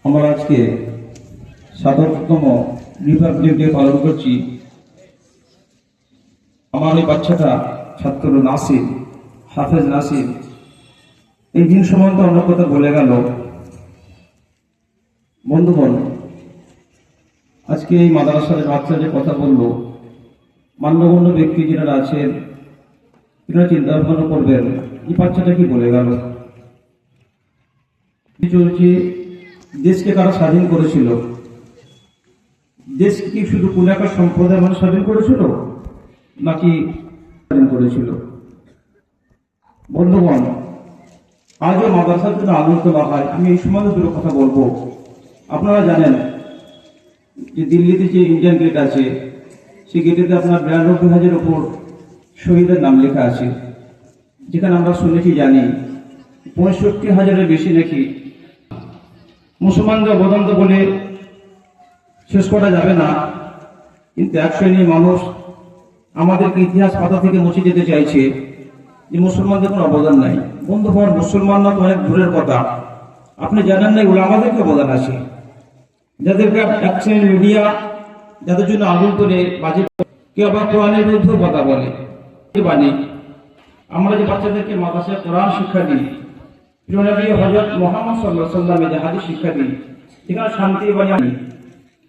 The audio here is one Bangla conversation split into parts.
আমরা আজকে ৭৭তম রিপাবলিক ডে পালন করছি। আমার এই বাচ্চাটা ছাত্র নাসির, হাফেজ নাসির, এই দিন সম্বন্ধে অন্য কথা বলে গেল। বন্ধুগণ, আজকে এই মাদ্রাসার বাচ্চা যে কথা বললো, মান্যগণ্য ব্যক্তি যারা আছেন এরা চিন্তা ভাবনা করবেন এই বাচ্চাটা কি বলে গেল। চলছে দেশকে কারা স্বাধীন করেছিল? দেশ কি শুধু কোন একটা সম্প্রদায়ের মানুষ স্বাধীন করেছিল নাকি স্বাধীন করেছিল? বন্ধুগণ, আজও মাদ্রাসার জন্য আগুন তোলা হয়। আমি এই সম্বন্ধে দুটো কথা বলবো। আপনারা জানেন যে দিল্লিতে যে ইন্ডিয়ান গেট আছে, সেই গেটেতে আপনার ৯২,০০০ উপর শহীদের নাম লেখা আছে, যেখানে আমরা শুনেছি জানি ৬৫,০০০-এর বেশি নাকি মুসলমানদের অবদান বলে শেষ করা যাবে না। কিন্তু এক শ্রেণীর মানুষ আমাদেরকে ইতিহাস পাতা থেকে মুছে যেতে চাইছে যে মুসলমানদের কোনো অবদান নাই। বন্ধুগণ, মুসলমানরা তো অনেক দূরের কথা, আপনি জানেন না এগুলো আমাদেরকে অবদান আছে। যাদেরকে এক শ্রেণীর মিডিয়া যাদের জন্য আগুন করে বাজে, কেউ আবার কোরআনের বিরুদ্ধেও কথা বলে। বাণী আমরা যে বাচ্চাদেরকে মাদ্রাসায় কোরআন শিক্ষা দিই, নবী হযরত মুহাম্মদ সাল্লাল্লাহু আলাইহি ওয়াসাল্লামের যে হাদিস শিক্ষা দিই, সেখানে শান্তির বাণী আনি,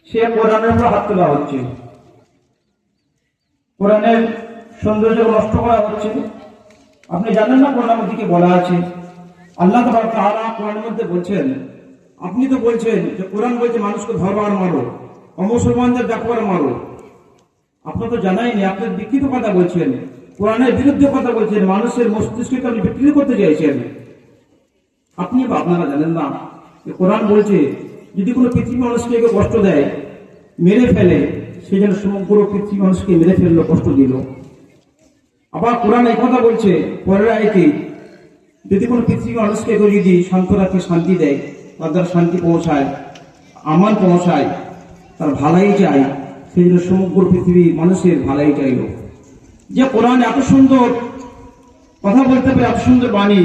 সে কোরআনের উপর হাত তোলা হচ্ছে, কোরআনের সৌন্দর্য নষ্ট করা হচ্ছে। আপনি জানেন না কোরআনের মধ্যে কি বলা আছে? আল্লাহ তাআলা কোরআনের মধ্যে বলছেন, আপনি তো বলছেন যে কোরআন বলছে মানুষকে ধরো আর মারো, অমুসলমানদের দেখো আর মারো। আপনার তো জানাইনি, আপনি বিকৃত কথা বলছেন, কোরআনের বিরুদ্ধে কথা বলছেন, মানুষের মস্তিষ্ককে আপনি বিকৃত করতে চাইছেন। আপনি বা আপনারা জানেন না যে কোরআন বলছে যদি কোনো পৃথিবী মানুষকে কষ্ট দেয়, মেরে ফেলে, সে যেন সমগ্র পৃথিবী মানুষকে মেরে ফেললো, কষ্ট দিল। আবার কোরআন এই কথা বলছে পরের আয়াতে, যদি কোনো পৃথিবী মানুষকে যদি শান্ত রাখে, শান্তি দেয়, তাদের শান্তি পৌঁছায়, আমান পৌঁছায়, তার ভালাই চায়, সেই জন্য সমগ্র পৃথিবী মানুষের ভালাই চাইল। যে কোরআন এত সুন্দর কথা বলতে পারে, এত সুন্দর বাণী,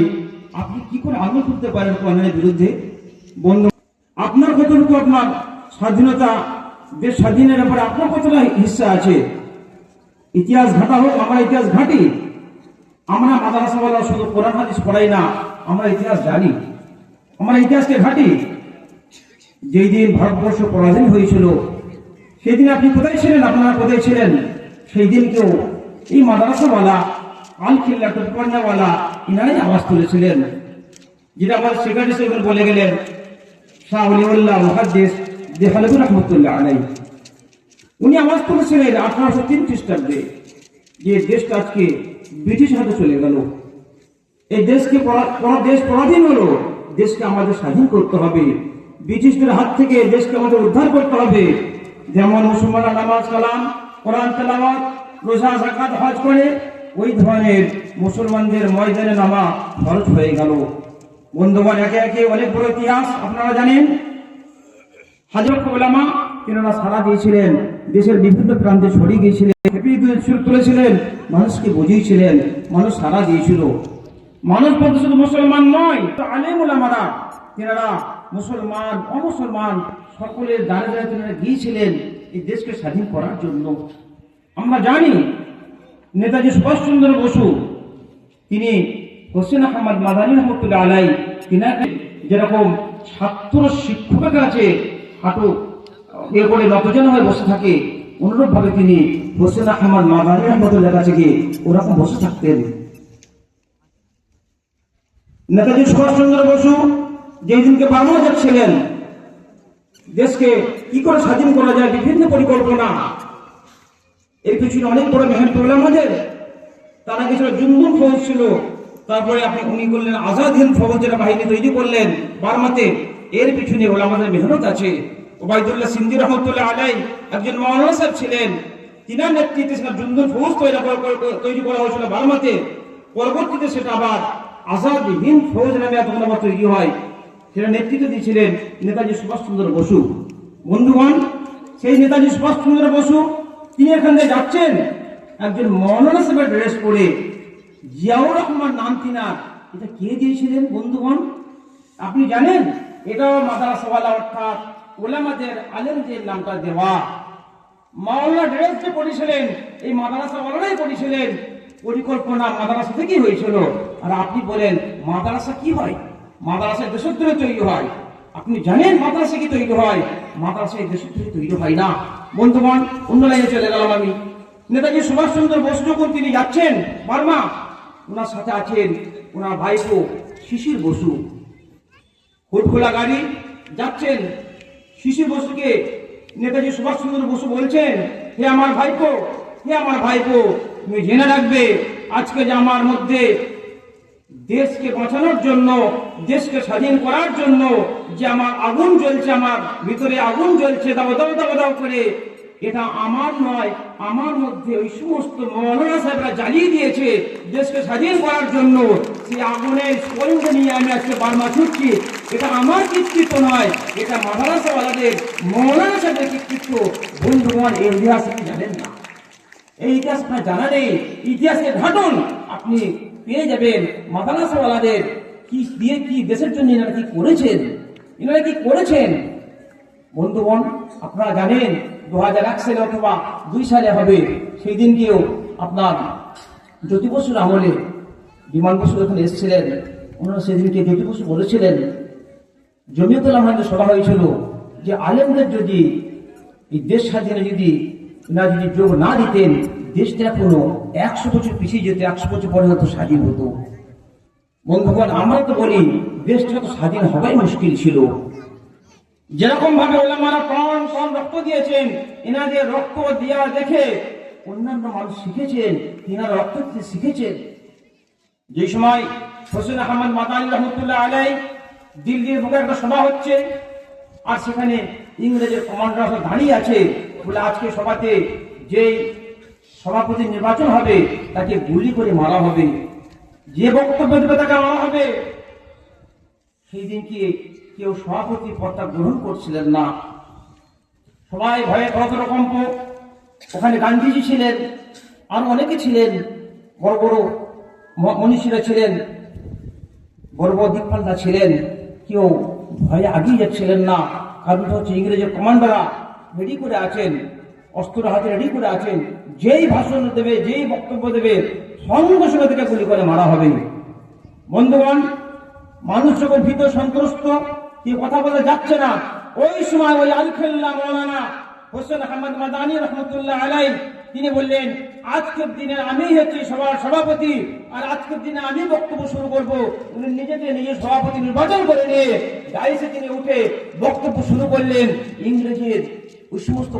আপনি কি করে আগুন করতে পারেন কোরআনের বিরুদ্ধে? বন্ধু, আপনার কতটুকু আপনার স্বাধীনতা, দেশ স্বাধীনের ব্যাপারে আপনার কতটা হিস্সা আছে? ইতিহাস ঘাটা হোক, আমরা ইতিহাস ঘাটি। আমরা মাদ্রাসাওয়ালা শুধু কোরআন হাদিস পড়াই না, আমরা ইতিহাস জানি, আমরা ইতিহাসকে ঘাটি। যেই দিন ভারতবর্ষ পরাধীন হয়েছিল, সেই দিন আপনি কোথায় ছিলেন? আপনারা কোথায় ছিলেন? সেই দিন কেউ এই মাদ্রাসাওয়ালা, আল খিল্লা টুকপান্নাওয়ালা, ইনারাই আওয়াজ তুলেছিলেন। যেটা আমাদের সেক্রেটারি বলে গেলেন শাহ ওলিউল্লাহ মুহাদ্দিস দেহলভী রহমতুল্লাহ আলাইহি, উনি আওয়াজ তুলেছিলেন 1803 খ্রিস্টাব্দে, যে দেশটা আজকে ব্রিটিশ হাতে চলে গেল, এই দেশকে দেশ পরাধীন হলো, দেশকে আমাদের স্বাধীন করতে হবে, ব্রিটিশদের হাত থেকে দেশকে আমাদের উদ্ধার করতে হবে। যেমন মুসলমানরা নামাজ কালাম, কোরআন তেলাওয়াত, রোজা, যাকাত, হজ করে, ওই ধরনের মুসলমানদের ময়দানে নামা ফরজ হয়ে গেল। বন্ধুগণ, একে একে অনেক বড় ইতিহাস আপনারা জানেন। হাজার ওলামা তিনারা সাড়া দিয়েছিলেন, দেশের বিভিন্ন প্রান্তে ছড়িয়ে গিয়েছিলেন, তুলেছিলেন, মানুষকে বুঝিয়েছিলেন, মানুষ সাড়া দিয়েছিল। মানুষ বলতে শুধু মুসলমান নয়, তো আলেম ওলামারা তিনারা মুসলমান অমুসলমান সকলের দ্বারে দ্বারে তিনারা গিয়েছিলেন এই দেশকে স্বাধীন করার জন্য। আমরা জানি নেতাজি সুভাষচন্দ্র বসু, তিনি হোসেন আহমদ মাদানী রহমতুল্লাহ আলাইহি, তিনাকে যেরকম ছাত্র শিক্ষকের কাছে হাঁটু এ করে নতজান হয়ে বসে থাকে, অনুরূপ ভাবে তিনি হোসেন আহমদ মাদানী রহমতুল্লাহ কাছে গিয়ে ওরকম বসে থাকতেন। নেতাজি সুভাষচন্দ্র বসু যেই দিনকে বার্মা যাচ্ছিলেন, দেশকে কি করে স্বাধীন করা যায়, বিভিন্ন পরিকল্পনা, এর পিছনে অনেক বড় মেহনত হলো আমাদের। তার আগে ছিল জুনদুন ফৌজ ছিল, তারপরে উনি করলেন আজাদ হিন্দ ফৌজ, যেটা বাহিনী তৈরি করলেন বার্মাতে, এর পিছনে হলো আমাদের মেহনত আছে। ওবায়দুল্লাহ সিন্ধি রহমতুল্লাহ আলাইহি একজন মাওলানা সাহেব ছিলেন, তিনার নেতৃত্বে সেটা জুনদুন ফৌজ তৈরি করা হয়েছিল বার্মাতে। পরবর্তীতে সেটা আবার আজাদ হিন্দ ফৌজ নামে তখন আবার তৈরি হয়, সেটা নেতৃত্ব দিয়েছিলেন নেতাজি সুভাষচন্দ্র বসু। বন্ধুগণ, সেই নেতাজি সুভাষচন্দ্র বসু তিনি এখান থেকে যাচ্ছেন, একজন মৌলানা সাহেবের ড্রেস পরে, জিয়াউর রহমান নাম তিনার, এটা কে দিয়েছিলেন? বন্ধুগণ, আপনি জানেন এটাও মাদ্রাসাওয়ালা অর্থাৎ উলামাদের আলেমদের নামটা দেওয়া। মাওলানা ড্রেস যে করেছিলেন এই মাদ্রাসাওয়ালারাই করেছিলেন, পরিকল্পনা মাদ্রাসা থেকেই হয়েছিল। আর আপনি বলেন মাদ্রাসা কি হয়? মাদ্রাসা দেশোত্তরে তৈরি হয়। আপনি জানেন মাদ্রাসা কি তৈরি হয়? মাদ্রাসা দেশোত্তরে তৈরি হয় না। বন্ধুগণ, অন্য লাইনে চলে গেলাম আমি। নেতাজি সুভাষচন্দ্র বোস যখন তিনি যাচ্ছেন বার্মা, ওনার সাথে আছেন ওনার ভাইপো শিশির বসু। হুটখোলা গাড়ি যাচ্ছেন। শিশির বসুকে নেতাজি সুভাষচন্দ্র বসু বলছেন, হে আমার ভাইপো, হে আমার ভাইপো, তুমি জেনে রাখবে আজকে যে আমার মধ্যে দেশকে বাঁচানোর জন্য, দেশকে স্বাধীন করার জন্য যে আমার আগুন জ্বলছে, আমার ভিতরে আগুন জ্বলছে দাও দাও দাও দাও করে, এটা আমার নয়, আমার মধ্যে ওই সমস্ত মৌলানা সাহেবরা জ্বালিয়ে দিয়েছে দেশকে স্বাধীন করার জন্য। সেই আগুনের স্ফুলিঙ্গ নিয়ে আমি আজকে বার্মা ছুটছি। এটা আমার কৃতিত্ব নয়, এটা মাদ্রাসাওয়ালাদের মৌলানা সাহেবের কৃতিত্ব। বন্ধুগণ, এই ইতিহাস আপনি জানেন না, এই ইতিহাস আপনার জানা নেই। ইতিহাসকে ঘাটুন, আপনি পেয়ে যাবেন মাদ্রাসাওয়ালাদের কি দিয়ে কি দেশের জন্য এনারা কি করেছেন, এনারা কি করেছেন। বন্ধুগণ, আপনারা জানেন 2001 সালে অথবা 2 সালে হবে, সেই দিনকেও আপনার জ্যোতি বসুর আমলে বিমান বসু যখন এসেছিলেন, ওনারা সেদিনকে জ্যোতি বসু বলেছিলেন, জমিয়তুল আহমদের সভা হয়েছিল যে আলেমদের যদি এই দেশ স্বাধীনে যদি এনারা যদি যোগ না দিতেন, দেশটা এখনো 100 বছর পিছিয়ে যেত, 100 বছর পরে হয়তো স্বাধীন হতো। বন্ধুগণ, আমরা তো বলি দেশটা তো স্বাধীন হওয়াই মুশকিল ছিল। যেরকম ভাবে ওলামারা প্রাণ প্রাণ রক্ত দিয়েছেন, এনাদের রক্ত দেওয়া দেখে অন্যান্য মানুষ শিখেছেন, এনারা রক্ত দিতে শিখেছেন। যে সময় হোসেন আহমদ মাদানী রহমতুল্লাহ আলাই দিল্লির বুকে একটা সভা হচ্ছে, আর সেখানে ইংরেজের কমান্ডাররা দাঁড়িয়ে আছে, বলে আজকে সভাতে যে সভাপতি নির্বাচন হবে তাকে গুলি করে মারা হবে, যে বক্তব্য দেবে তাকে মারা হবে। সেই দিনকে কেউ সভাপতি পদটা গ্রহণ করছিলেন না, সবাই ভয়ে কতরকম। ওখানে গান্ধীজি ছিলেন, আর অনেকে ছিলেন, বড় বড় মনীষীরা ছিলেন, বড় বড় দিকপালরা ছিলেন, কেউ ভয়ে আগিয়ে যাচ্ছিলেন না। কারণটা হচ্ছে ইংরেজের কমান্ডাররা রেডি করে আছেন, অস্ত্র হাতে রেডি করে আছেন, যেই ভাষণ দেবে, যেই বক্তব্য দেবে সঙ্গে সঙ্গে থেকে গুলি করে মারা হবে। বন্ধুগণ, মানুষ যখন ভীত সন্ত্রস্ত, কেউ কথা বলে যাচ্ছে না, ওই সময় ওই আলখেল্লা মৌলানা হোসেন আহমদ মাদানী রহমতুল্লাহ আলাই তিনি বললেন, আজকের দিনে আমি হচ্ছি সবার সভাপতি, আর আজকের দিনে আমি বক্তব্য শুরু করব। উনি নিজেকে নিজের সভাপতি নির্বাচন করে নিয়ে ডাইসে তিনি উঠে বক্তব্য শুরু করলেন। ইংরেজের ওই সমস্ত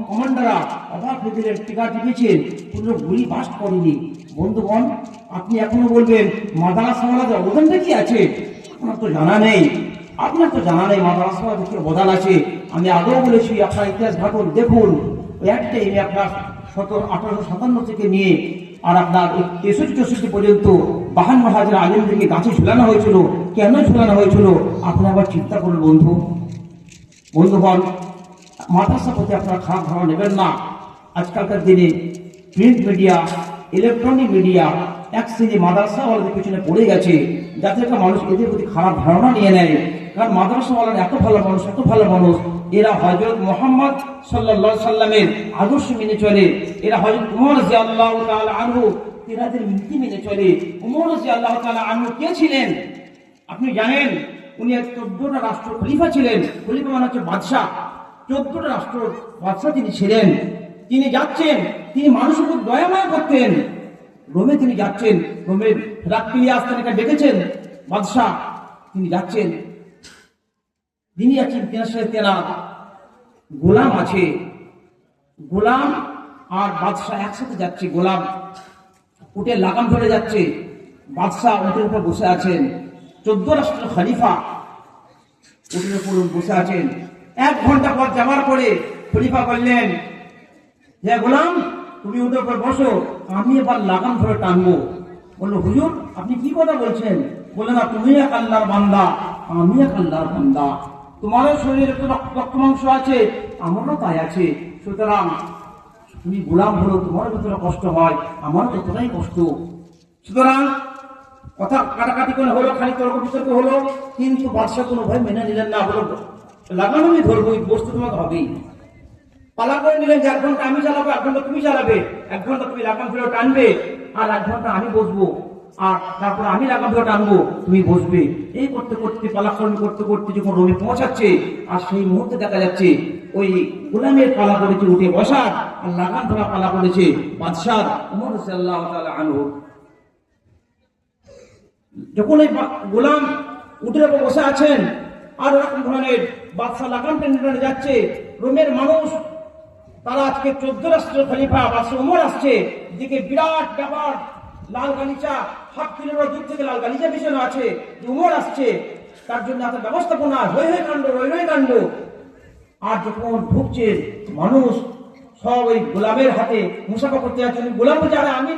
কমান্ডাররা অবাক হয়ে গেলেন, টিকা টিকেছেন, কোনো গুলি বাস্ট করেনি। বন্ধুগণ, আপনি এখনো বলবেন মাদ্রাসাওয়ালাদের অবদানটা কি আছে? আপনার তো জানা নেই, আপনার তো জানা নেই মাদ্রাসাওয়ালাদের কি অবদান আছে। আমি আগেও বলেছি, আপনার ইতিহাস ঘাটুন, দেখুন এক টাইমে আপনার 1857 থেকে নিয়ে আর আপনার 63-64 পর্যন্ত 52,000 আলেমদেরকে গাছে ঝুলানো হয়েছিল। কেন ঝুলানো হয়েছিল আপনি আবার চিন্তা করুন। বন্ধুগণ, মাদ্রাসা প্রতি আপনারা খারাপ ধারণা নেবেন না। আজকালকার দিনে প্রিন্ট মিডিয়া, ইলেকট্রনিক মিডিয়া এক শ্রেণী মাদ্রাসাওয়ালাদের পিছনে পড়ে গেছে, যাতে একটা মানুষ এদের প্রতি খারাপ ধারণা নিয়ে নেয়। কারণ মাদ্রাসাওয়ালারা এত ভালো মানুষ, এত ভালো মানুষ, এরা হযরত মুহাম্মদ সাল্লাল্লাহু আলাইহি সাল্লামের আদর্শ মেনে চলে। এরা হযরত উমর রাদিয়াল্লাহু তাআলা আনহু এরাদের নীতি মেনে চলে। উমর রাদিয়াল্লাহু তাআলা আনহু কে ছিলেন আপনি জানেন? উনি 14টা রাষ্ট্র খলিফা ছিলেন। খলিফা মানে হচ্ছে বাদশাহ। 14টা রাষ্ট্র বাদশাহ তিনি ছিলেন। তিনি যাচ্ছেন, তিনি মানুষের উপর দয়াময় করতেন। রোমে তিনি যাচ্ছেন, রোমের হেরাক্লিয়াস তাকে ডেকেছেন বাদশাহ, তিনি যাচ্ছেন, তিনি আছেন, তেনার সাথে তেনার গোলাম আছে, গোলাম আর বাদশাহ একসাথে যাচ্ছে। গোলাম উটের লাগাম ধরে যাচ্ছে, বাদশাহ উটের উপর বসে আছেন। 14 রাষ্ট্রের খলিফা উটের উপর বসে আছেন। 1 ঘন্টা পর যাওয়ার পরে খলিফা বললেন, হে গোলাম, তুমি উটের উপর বসো, আমি এবার লাগাম ধরে টানবো। বললো, হুজুর আপনি কি কথা বলছেন? বললেন, না, তুমি এক আল্লাহর বান্দা, আমি এক আল্লাহর বান্দা, তোমারও শরীরে একটু রক্ত মাংস আছে, আমারও তাই আছে, সুতরাং তুমি গোলাম হলো, তোমারও যতটা কষ্ট হয় আমারও ততটাই কষ্ট। সুতরাং কথা কাটাকাটি করে হলো, খালি তর্ক বিতর্ক হলো, কিন্তু বাদশাহ কোনো ভাই মেনে নিলেন না, বলো লাগাম আমি ধরবো, বস্তু তোমাকে হবেই। পালা করে নিলেন যে 1 ঘন্টা আমি চালাবো, 1 ঘন্টা তুমি চালাবে, 1 ঘন্টা তুমি লাগাম ফেরত টানবে, আর 1 ঘন্টা আমি বসবো, আর তারপর আমি লাগাম ফেরত টানবো, তুমি বসবে। এই করতে করতে পালাক্রম করতে করতে যখন রোমে পৌঁছাচ্ছে, আর সেই মুহূর্তে দেখা যাচ্ছে ওই গোলামের পালা পড়েছে উঠে বসার, আর লাগাম ধরা পালা পড়েছে বাদশাহ ওমর রাদিয়াল্লাহু তাআলা আনহু। যখন এই গোলাম উঠে বসে আছেন, আর এরকম ধরনের বাদশাহ লাগাম টেনে যাচ্ছে, রোমের মানুষ তারা আজকে 14 রাষ্ট্রের খলিফা বাদশাহ ওমর আসছে, দিকে বিরাট ব্যাপার, লাল গালিচা, 7 কিলোমিটার দূর থেকে লাল গালিচা বিছানো আছে, ওমর আসছে, তার জন্য এত ব্যবস্থাপনা, হই হই কাণ্ড, রই রই কাণ্ড। আর যখন ঢুকছে মানুষ সব ওই গোলামের হাতে মুসাফা করতে যাচ্ছে, গোলাম যারা আমি